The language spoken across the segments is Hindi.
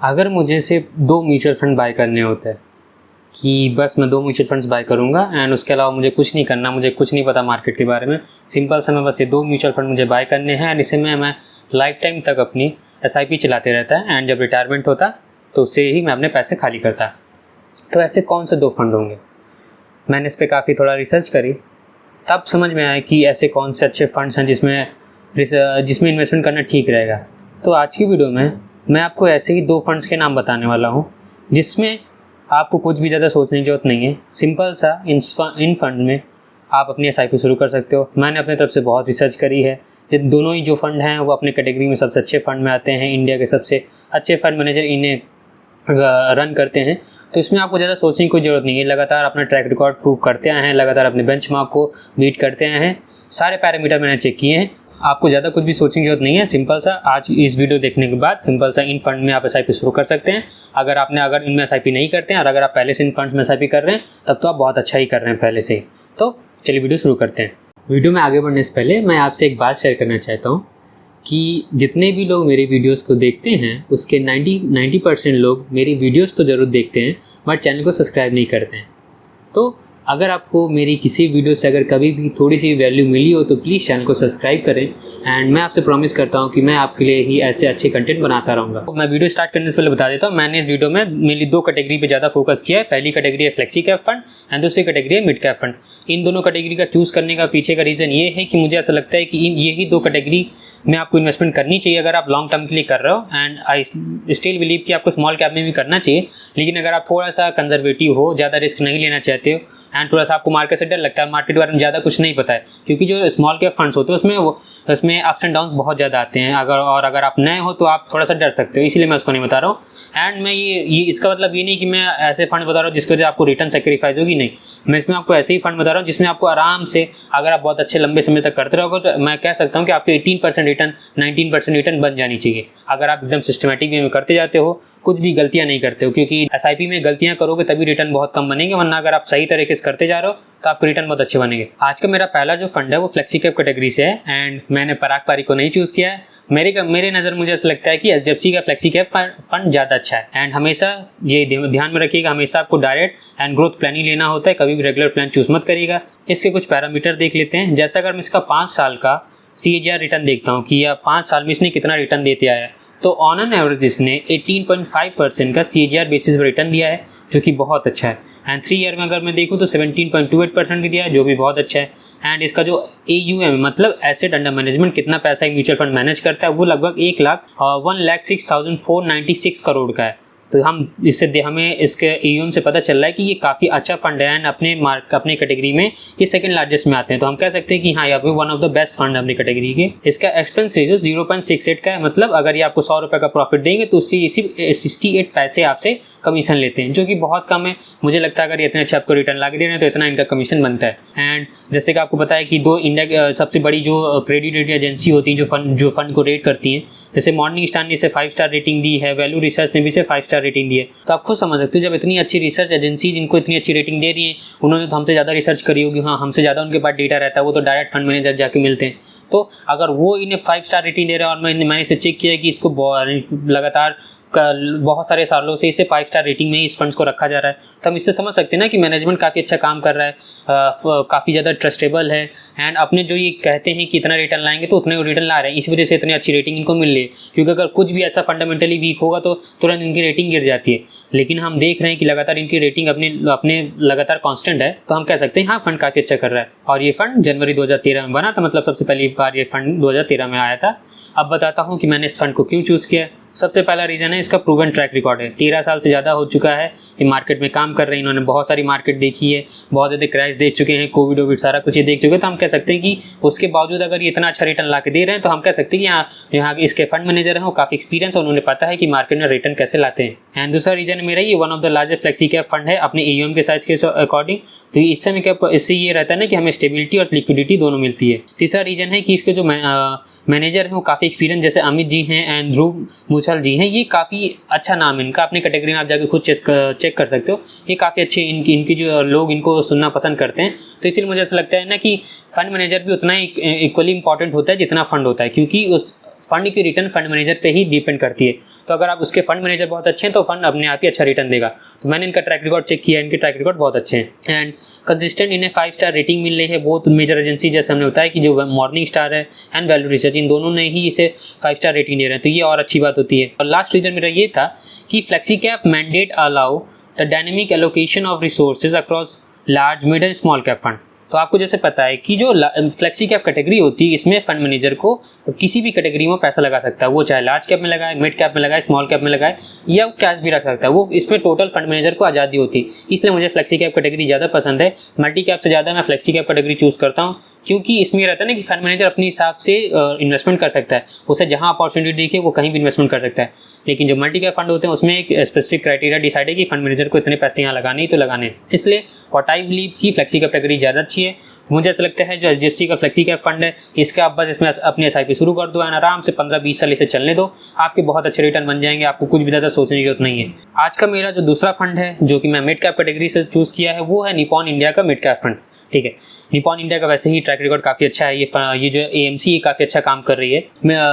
अगर मुझे सिर्फ 2 म्यूचुअल फंड बाय करने होते हैं कि बस मैं 2 म्यूचुअल फंड्स बाय करूँगा एंड उसके अलावा मुझे कुछ नहीं करना, मुझे कुछ नहीं पता मार्केट के बारे में, सिंपल सा मैं बस ये 2 म्यूचुअल फंड मुझे बाय करने हैं एंड इसे मैं लाइफ टाइम तक अपनी SIP चलाते रहता है एंड जब रिटायरमेंट होता तो उससे ही मैं अपने पैसे खाली करता। तो ऐसे कौन से 2 फंड होंगे? मैंने इस पर काफ़ी थोड़ा रिसर्च करी, तब समझ में आया कि ऐसे कौन से अच्छे फंड्स हैं जिसमें इन्वेस्टमेंट करना ठीक रहेगा। तो आज की वीडियो में मैं आपको ऐसे ही 2 फंड्स के नाम बताने वाला हूँ जिसमें आपको कुछ भी ज़्यादा सोचने की जरूरत नहीं है। सिंपल सा इन फंड में आप अपनी SIP शुरू कर सकते हो। मैंने अपने तरफ से बहुत रिसर्च करी है। ये दोनों ही जो फंड हैं वो अपने कैटेगरी में सबसे अच्छे फंड में आते हैं। इंडिया के सबसे अच्छे फंड मैनेजर इन्हें रन करते हैं, तो इसमें आपको ज़्यादा सोचने की कोई ज़रूरत नहीं है। लगातार अपना ट्रैक रिकॉर्ड प्रूव करते आए हैं, लगातार अपने बेंचमार्क को बीट करते आए हैं, सारे पैरामीटर मैंने चेक किए हैं। आपको ज़्यादा कुछ भी सोचने की जरूरत नहीं है। सिंपल सा आज इस वीडियो देखने के बाद सिंपल सा इन फंड में आप SIP शुरू कर सकते हैं। अगर इनमें SIP नहीं करते हैं और अगर आप पहले से इन फंड्स में SIP कर रहे हैं तब तो आप बहुत अच्छा ही कर रहे हैं पहले से ही। तो चलिए वीडियो शुरू करते हैं। वीडियो में आगे बढ़ने से पहले मैं आपसे एक बात शेयर करना चाहता हूँ कि जितने भी लोग मेरी वीडियोस को देखते हैं उसके 90% लोग मेरी वीडियोस तो ज़रूर देखते हैं बट चैनल को सब्सक्राइब नहीं करते हैं। तो अगर आपको मेरी किसी वीडियो से अगर कभी भी थोड़ी सी वैल्यू मिली हो तो प्लीज़ चैनल को सब्सक्राइब करें एंड मैं आपसे प्रॉमिस करता हूं कि मैं आपके लिए ही ऐसे अच्छे कंटेंट बनाता रहूँगा। तो मैं वीडियो स्टार्ट करने से पहले बता देता हूं, मैंने इस वीडियो में मेरी 2 कैटेगरी पे ज़्यादा फोकस किया है। पहली कैटेगरी है फ्लेक्सी कैप फंड एंड दूसरी कैटेगरी है मिड कैप फंड। इन दोनों कैटेगरी का चूज़ करने का पीछे का रीज़न ये है कि मुझे ऐसा लगता है कि यही 2 कैटेगरी में आपको इन्वेस्टमेंट करनी चाहिए अगर आप लॉन्ग टर्म के लिए कर रहे हो। एंड आई स्टिल बिलीव कि आपको स्मॉल कैप में भी करना चाहिए, लेकिन अगर आप थोड़ा सा कंजर्वेटिव हो, ज़्यादा रिस्क नहीं लेना चाहते हो एंड थोड़ा सा आपको मार्केट से डर लगता है, मार्केट के बारे में ज़्यादा कुछ नहीं पता है, क्योंकि जो स्मॉल कैप फंड्स होते हैं उसमें अप्स एंड डाउन्स बहुत ज़्यादा आते हैं। अगर आप नए हो तो आप थोड़ा सा डर सकते हो, इसलिए मैं उसको नहीं बता रहा हूँ। एंड मैं ये इसका मतलब ये नहीं कि मैं ऐसे फंड बता रहा हूँ जिसकी वजह आपको रिटर्न सेक्रीफाइस होगी, नहीं। मैं इसमें आपको ऐसे ही फंड बता रहा हूँ जिसमें आपको आराम से, अगर आप बहुत अच्छे लंबे समय तक करते रहोगे तो मैं कह सकता हूँ कि आपके 18% रिटर्न 19% रिटर्न बन जानी चाहिए अगर आप एकदम सिस्टमेटिक वे में करते जाते हो, कुछ भी गलतियां नहीं करते हो। क्योंकि SIP में गलतियां करोगे तभी रिटर्न बहुत कम बनेंगे, वरना अगर आप सही तरीके से करते जा रहे हो तो आपके रिटर्न बहुत अच्छे बनेंगे। आज का मेरा पहला जो फंड है वो फ्लेक्सी कैप कैटेगरी से है एंड मैंने पराग पारी को नहीं चूज़ किया है। मेरे नज़र मुझे ऐसा लगता है कि HDFC का फ्लेक्सी कैप फंड ज़्यादा अच्छा है। एंड हमेशा ये ध्यान में रखिएगा, हमेशा आपको डायरेक्ट एंड ग्रोथ प्लान ही लेना होता है, कभी भी रेगुलर प्लान चूज़ मत करिएगा। इसके कुछ पैरामीटर देख लेते हैं। जैसा अगर मैं इसका 5 साल का CAGR रिटर्न देखता हूँ कि 5 साल में इसने कितना रिटर्न देते आया है, तो ऑन एन एवरेज इसने 18.5% का CAGR बेसिस पर रिटर्न दिया है, जो कि बहुत अच्छा है। एंड 3 ईयर में अगर मैं देखूँ तो 17.28% भी दिया है, जो भी बहुत अच्छा है। एंड इसका जो AUM मतलब एसेट अंडर मैनेजमेंट, कितना पैसा एक म्यूचुअल फंड मैनेज करता है, वो लगभग 1,06,496 करोड़ का है। तो हमें इसके AUM से पता चल रहा है कि ये काफ़ी अच्छा फंड है एंड अपने कैटेगरी में ये सेकंड लार्जेस्ट में आते हैं। तो हम कह सकते हैं कि हाँ, यहाँ पे one of the best fund है अपनी कैटेगरी के। इसका एक्सपेंस रेशियो 0.68 का है, मतलब अगर ये आपको 100 रुपये का प्रॉफिट देंगे तो उससे इसी 68 पैसे आपसे कमीशन लेते हैं, जो कि बहुत कम है। मुझे लगता है अगर ये इतने अच्छे आपको रिटर्न ला के दे रहे हैं तो इतना इनका कमीशन बनता है। एंड जैसे कि आपको पता है कि 2 इंडिया की सबसे बड़ी जो क्रेडिट रेटिंग एजेंसी होती है जो फंड को रेट करती हैं, जैसे मॉर्निंग स्टार ने इसे 5 स्टार रेटिंग दी है, वैल्यू रिसर्च ने भी इसे 5 स्टार रेटिंग दी है। तो आप खुद समझ सकते हो, जब इतनी अच्छी रिसर्च एजेंसीज इनको इतनी अच्छी रेटिंग दे रही हैं, उन्होंने तो हमसे ज़्यादा रिसर्च करी होगी, हाँ हमसे ज़्यादा उनके पास डेटा रहता है, वो तो डायरेक्ट फंड मैनेजर जाके मिलते हैं। तो अगर वो इन्हें 5 स्टार रेटिंग दे रहा है और मैंने इसे चेक किया कि इसको लगातार बहुत सारे सालों से इसे 5 स्टार रेटिंग में ही इस फंड्स को रखा जा रहा है, तो हम इससे समझ सकते हैं ना कि मैनेजमेंट काफ़ी अच्छा काम कर रहा है, काफ़ी ज़्यादा ट्रस्टेबल है। एंड अपने जो ये कहते हैं कि इतना रिटर्न लाएंगे तो उतने रिटर्न ला रहे हैं, इस वजह से इतनी अच्छी रेटिंग इनको मिल रही है। क्योंकि अगर कुछ भी ऐसा फंडामेंटली वीक होगा तो तुरंत इनकी रेटिंग गिर जाती है, लेकिन हम देख रहे हैं कि लगातार इनकी रेटिंग अपने लगातार कांस्टेंट है, तो हम कह सकते हैं हाँ फंड काफ़ी अच्छा कर रहा है। और ये फंड जनवरी 2013 में बना था, मतलब सबसे पहली बार ये फंड 2013 में आया था। अब बताता हूँ कि मैंने इस फंड को क्यों चूज़ किया। सबसे पहला रीज़न है इसका प्रूवन ट्रैक रिकॉर्ड है। 13 साल से ज़्यादा हो चुका है ये मार्केट में काम कर रहे हैं, इन्होंने बहुत सारी मार्केट देखी है, बहुत ज़्यादा क्रैश देख चुके हैं, कोविड सारा कुछ ये देख चुके हैं। तो हम कह सकते हैं कि उसके बावजूद अगर ये इतना अच्छा रिटर्न ला के दे रहे हैं तो हम कह सकते हैं कि यहाँ इसके फंड मैनेजर हैं वो काफ़ी एक्सपीरियंस है, उन्होंने पता है कि मार्केट में रिटर्न कैसे लाते हैं। एंड दूसरा रीज़न मेरा ये one of the largest flexi cap fund है अपने AUM के साइज के अकॉर्डिंग। तो इससे ये रहता है ना कि हमें स्टेबिलिटी और लिक्विडिटी दोनों मिलती है। तीसरा रीज़न है कि इसके जो मैनेजर हैं वो काफ़ी एक्सपीरियंस, जैसे अमित जी हैं एंड ध्रुव मूछल जी हैं, ये काफ़ी अच्छा नाम है इनका, अपनी कैटेगरी में आप जाके खुद चेक कर सकते हो। ये काफ़ी अच्छे इनकी जो लोग इनको सुनना पसंद करते हैं। तो इसीलिए मुझे ऐसा लगता है ना कि फंड मैनेजर भी उतना ही इक्वली इंपॉर्टेंट होता है जितना फंड होता है, क्योंकि फंड की रिटर्न फंड मैनेजर पे ही डिपेंड करती है। तो अगर आप उसके फंड मैनेजर बहुत अच्छे हैं तो फंड अपने आप ही अच्छा रिटर्न देगा। तो मैंने इनका ट्रैक रिकॉर्ड चेक किया, इनके ट्रैक रिकॉर्ड बहुत अच्छे हैं एंड कंसिस्टेंट इन्हें 5 स्टार रेटिंग मिल रही है। बहुत मेजर एजेंसी जैसे हमने बताया कि जो मॉर्निंग स्टार है एंड वैल्यू रिसर्च, इन दोनों ने ही इसे 5 स्टार रेटिंग दे रहे हैं, तो ये और अच्छी बात होती है। और लास्ट रीजन मेरा ये था कि flexi cap mandate allow the dynamic allocation of resources across large mid and small cap fund. तो आपको जैसे पता है कि जो फ्लेक्सी कैप कैटेगरी होती है, इसमें फंड मैनेजर को किसी भी कैटेगरी में पैसा लगा सकता है, वो चाहे लार्ज कैप में लगाए, मिड कैप में लगाए, स्मॉल कैप में लगाए या कैश भी रख सकता है। वो इसमें टोटल फंड मैनेजर को आज़ादी होती है, इसलिए मुझे फ्लेक्सी कैप कैटेगरी ज़्यादा पसंद है। मल्टी कैप से ज़्यादा मैं फ्लेक्सी कैप कैटेगरी चूज़ करता हूँ, क्योंकि इसमें रहता है ना कि फंड मैनेजर अपने हिसाब से इन्वेस्टमेंट कर सकता है, उसे जहाँ अपॉर्चुनिटी दिखे वो कहीं भी इन्वेस्टमेंट कर सकता है। लेकिन जो मल्टी कैप फंड होते हैं उसमें एक स्पेसिफिक क्राइटेरिया डिसाइड है कि फंड मैनेजर को इतने पैसे यहाँ लगाने ही तो लगाने, इसलिए व्हाट आई बिलीव की फ्लेक्सी कैप कैटेगरी ज़्यादा अच्छी है। मुझे ऐसा लगता है जो HDFC का फ्लेक्सी कैप फंड है, इसका आप बस इसमें अपनी SIP शुरू कर दो एंड आराम से 15-20 साल इसे चलने दो, आपके बहुत अच्छे रिटर्न बन जाएंगे, आपको कुछ भी ज़्यादा सोचने की जरूरत नहीं है। आज का मेरा जो दूसरा फंड है जो कि मैं मिड कैप कैटेगरी से चूज़ किया है, वो है निपॉन इंडिया का मिड कैप फंड। ठीक है, निपॉन इंडिया का वैसे ही ट्रैक रिकॉर्ड काफ़ी अच्छा है, ये जो AMC काफ़ी अच्छा काम कर रही है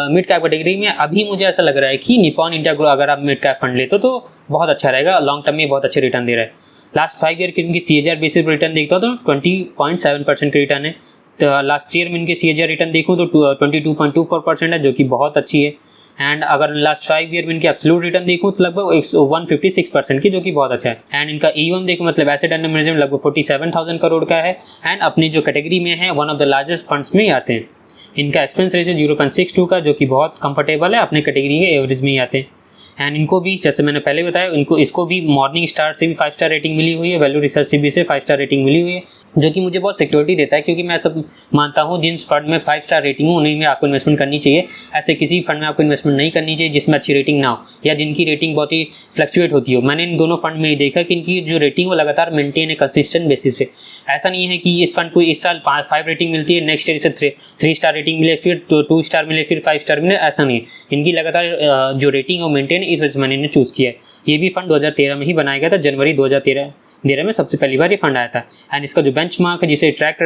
मिड कैप कैटेगरी में। अभी मुझे ऐसा लग रहा है कि निपॉन इंडिया को अगर आप मिड कैप फंड लेते हो तो बहुत अच्छा रहेगा, लॉन्ग टर्म में बहुत अच्छे रिटर्न दे रहा है। लास्ट 5 ईयर की इनकी CAGR बेसिस पर रिटर्न देखता हूँ तो 20.7% का रिटर्न है। तो लास्ट ईयर में इनके CAGR रिटर्न देखूँ तो 22.24% है, जो कि बहुत अच्छी है। एंड अगर लास्ट 5 ईयर में इनकी एब्सोल्यूट रिटर्न देखूँ तो लगभग 156% की, जो कि बहुत अच्छा है। एंड इनका AUM देखूँ मतलब एसेट अंडर मैनेजमेंट लगभग 47,000 करोड़ का है एंड अपनी जो कैटेगरी में है one of the largest funds में ही आते हैं। इनका एक्सपेंस रेशियो 0.62 का, जो कि बहुत कंफर्टेबल है, अपने कैटेगरी के एवरेज में ही आते हैं। एंड इनको भी जैसे मैंने पहले बताया, इसको भी मॉर्निंग स्टार से भी 5 स्टार रेटिंग मिली हुई है, वैल्यू रिसर्च से भी 5 स्टार रेटिंग मिली हुई है, जो कि मुझे बहुत सिक्योरिटी देता है, क्योंकि मैं सब मानता हूँ जिन फंड में 5 स्टार रेटिंग हो उन्हीं में आपको इन्वेस्टमेंट करनी चाहिए। ऐसे किसी फंड में आपको इन्वेस्टमेंट नहीं करनी चाहिए जिसमें अच्छी रेटिंग ना हो या जिनकी रेटिंग बहुत ही फ्लक्चुएट होती हो। मैंने इन दोनों फंड में ही देखा कि इनकी जो रेटिंग वो लगातार मेंटेन है कंसिस्टेंट बेसिस पे। ऐसा नहीं है कि इस फंड को इस साल 5 रेटिंग मिलती है, नेक्स्ट ईयर इसे 3 स्टार रेटिंग मिले, फिर 2 स्टार मिले, फिर 5 स्टार मिले, ऐसा नहीं है। इनकी लगातार जो रेटिंग है वो मेंटेन है, इस वजह से मैंने इन्हें चूज़ किया है। ये भी फंड 2013 में ही बनाया गया था, जनवरी 2013 में सबसे पहली बार ये फंड आया था। एंड इसका जो बेंचमार्क है जिसे ट्रैक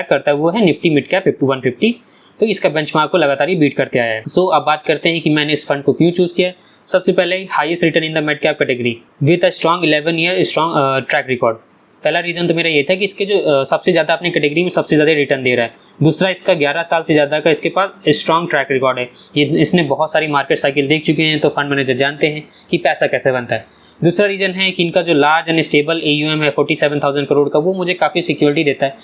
करता है वो है निफ्टी मिड कैप 150, तो इसका बेंचमार्क को लगातार ही बीट करते आया है। सो अब बात करते हैं कि मैंने इस फंड को क्यों चूज़ किया। सबसे पहले highest return in the mid cap category with a strong 11 year strong track record. पहला रीज़न तो मेरा ये था कि इसके जो सबसे ज़्यादा अपनी कैटेगरी में सबसे ज़्यादा रिटर्न दे रहा है। दूसरा, इसका 11 साल से ज़्यादा का इसके पास स्ट्रॉन्ग ट्रैक रिकॉर्ड है। इसने बहुत सारी मार्केट साइकिल देख चुके हैं, तो फंड मैनेजर जानते हैं कि पैसा कैसे बनता है। दूसरा रीज़न है कि इनका जो लार्ज एंड स्टेबल AUM है 47,000 करोड़ का, वो मुझे काफ़ी सिक्योरिटी देता है।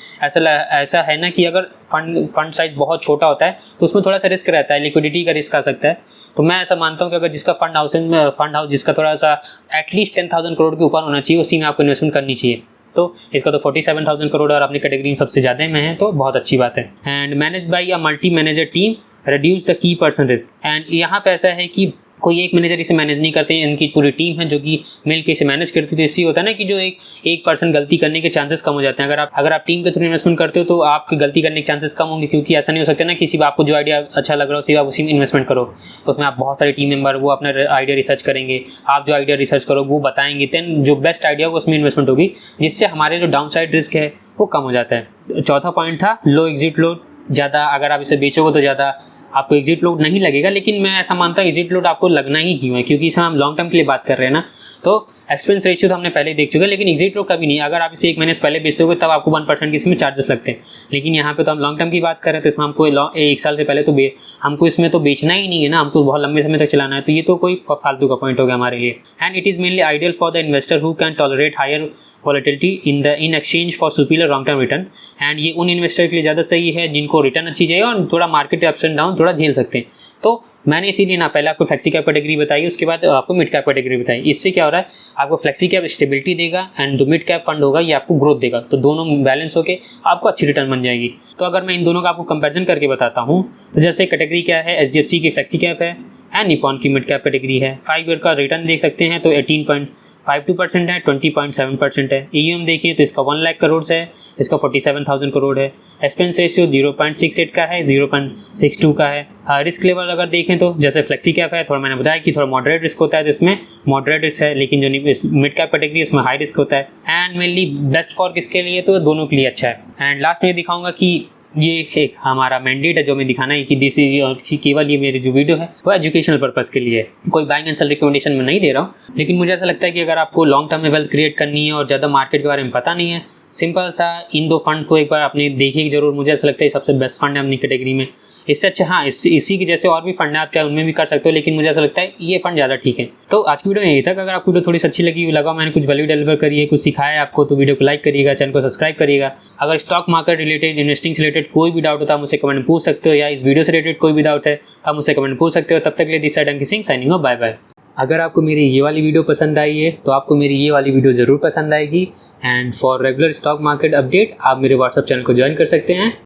ऐसा है ना कि अगर फंड साइज बहुत छोटा होता है तो उसमें थोड़ा सा रिस्क रहता है, लिक्विडिटी का रिस्क आ सकता है। तो मैं ऐसा मानता हूँ कि अगर जिसका फंड हाउस जिसका थोड़ा सा एटलीस्ट 10,000 करोड़ के ऊपर होना चाहिए, उसी में आपको इन्वेस्टमेंट करनी चाहिए। तो इसका तो 47,000 करोड़ और अपनी कैटेगरी में सबसे ज़्यादा में है, तो बहुत अच्छी बात है। And manage by a multi manager team reduce the key person risk. And यहाँ पे ऐसा है कि कोई एक मैनेजर इसे मैनेज नहीं करते हैं, इनकी पूरी टीम है जो कि मिल के इसे मैनेज करती है। तो इससे होता है ना कि जो एक पर्सन गलती करने के चांसेस कम हो जाते हैं। अगर आप टीम के थ्रू इन्वेस्टमेंट करते हो तो आपकी गलती करने के चांसेस कम होंगे, क्योंकि ऐसा नहीं हो सकता ना किसी आपको जो आइडिया अच्छा लग रहा हो सिर्फ आप उसी में इन्वेस्टमेंट करो। तो उसमें आप बहुत सारे टीम मेंबर वो अपना आइडिया रिसर्च करेंगे, आप जो आइडिया रिसर्च करो वो बताएंगे, देन जो बेस्ट आइडिया होगा उसमें इन्वेस्टमेंट होगी, जिससे हमारे जो डाउन साइड रिस्क है वो कम हो जाता है। चौथा पॉइंट था लो एग्जिट लोड। ज़्यादा अगर आप इसे बेचोगे तो ज़्यादा आपको एग्जिट लोड नहीं लगेगा, लेकिन मैं ऐसा मानता हूँ एग्जिट लोड आपको लगना ही क्यों है, क्योंकि इसमें हम लॉन्ग टर्म के लिए बात कर रहे हैं ना। तो एक्सपेंस रेशियो तो हमने पहले देख चुके हैं, लेकिन एग्जिट लोड कभी नहीं। अगर आप इसे 1 महीने से पहले बेचते हो तब आपको 1% की इसमें चार्जेस लगते हैं, लेकिन यहाँ पे तो हम लॉन्ग टर्म की बात कर रहे हैं, तो इसमें हमको 1 साल से पहले तो हमको इसमें तो बेचना ही नहीं है ना, हमको बहुत लंबे समय तक चलाना है। तो ये तो कोई फालतू का पॉइंट हो गया हमारे लिए। And it is mainly ideal for the investor who can tolerate higher volatility in exchange for superior long term return. And ये उन इन्वेस्टर के लिए ज़्यादा सही है जिनको रिटर्न अच्छी चाहिए और थोड़ा मार्केट अप्स एंड डाउन थोड़ा झेल सकते हैं। तो मैंने इसीलिए ना पहले आपको फ्लेक्सी कैप कैटेगरी बताई, उसके बाद आपको मिड कैप कैटेगरी बताई। इससे क्या हो रहा है, आपको फ्लेक्सी कैप स्टेबिलिटी देगा एंड जो मिड कैप फंड होगा ये आपको ग्रोथ देगा, तो दोनों बैलेंस होकर आपको अच्छी रिटर्न बन जाएगी। तो अगर मैं इन दोनों का आपको कंपैरिजन करके बताता हूँ, तो जैसे कैटेगरी क्या है, HDFC की फ्लेक्सी कैप है एंड निपॉन की मिड कैप कैटेगरी है। 5 ईयर का रिटर्न देख सकते हैं तो 18.52% है, 20.7% है। AUM देखिए तो इसका 1 लाख करोड़ से है, इसका 47,000 करोड़ है। एक्सपेंस रेशियो 0.68 का है, 0.62 का है। रिस्क लेवल अगर देखें तो जैसे फ्लेक्सी कैप है, थोड़ा मैंने बताया कि थोड़ा मॉडरेट रिस्क होता है, तो इसमें मॉडरेट रिस्क है, लेकिन जो मिड कैप कैटेगरी इसमें हाई रिस्क होता है। एंड मेनली बेस्ट फॉर किसके लिए, तो दोनों के लिए अच्छा है। एंड लास्ट में दिखाऊंगा कि ये एक हमारा मैंडेट है जो हमें दिखाना है कि दिस केवल ये मेरी जो वीडियो है वो एजुकेशनल पर्पस के लिए है, कोई बाइंग एंड सेल रिकमेंडेशन में नहीं दे रहा हूँ। लेकिन मुझे ऐसा लगता है कि अगर आपको लॉन्ग टर्म में वेल्थ क्रिएट करनी है और ज़्यादा मार्केट के बारे में पता नहीं है, सिंपल सा इन दो फंड को एक बार आपने देखिए जरूर। मुझे ऐसा लगता है सबसे बेस्ट फंड है अपनी कैटेगरी में। इससे अच्छा हाँ इसी के जैसे और भी फंड है, आप चाहे उनमें भी कर सकते हो, लेकिन मुझे ऐसा लगता है ये फंड ज़्यादा ठीक है। तो आज की वीडियो में यही तक। अगर आपको वीडियो थोड़ी सी अच्छी लगी, लगा मैंने कुछ वैल्यू डिलीवर करी है, कुछ सिखाया है आपको, तो वीडियो को लाइक करिएगा, चैनल को सब्सक्राइब करिएगा। अगर स्टॉक मार्केट रिलेटेड, इन्वेस्टिंग से रिलेटेड कोई भी डाउट होता है मुझसे कमेंट में पूछ सकते हो, या इस वीडियो से रिलेटेड कोई भी डाउट है आप मुझसे कमेंट में पूछ सकते हो। तब तक के लिए this side Ankit Singh signing off, bye bye. अगर आपको मेरी ये वाली वीडियो पसंद आई है तो आपको मेरी ये वाली वीडियो ज़रूर पसंद आएगी। And for regular stock market update आप मेरे व्हाट्सअप चैनल को ज्वाइन कर सकते हैं।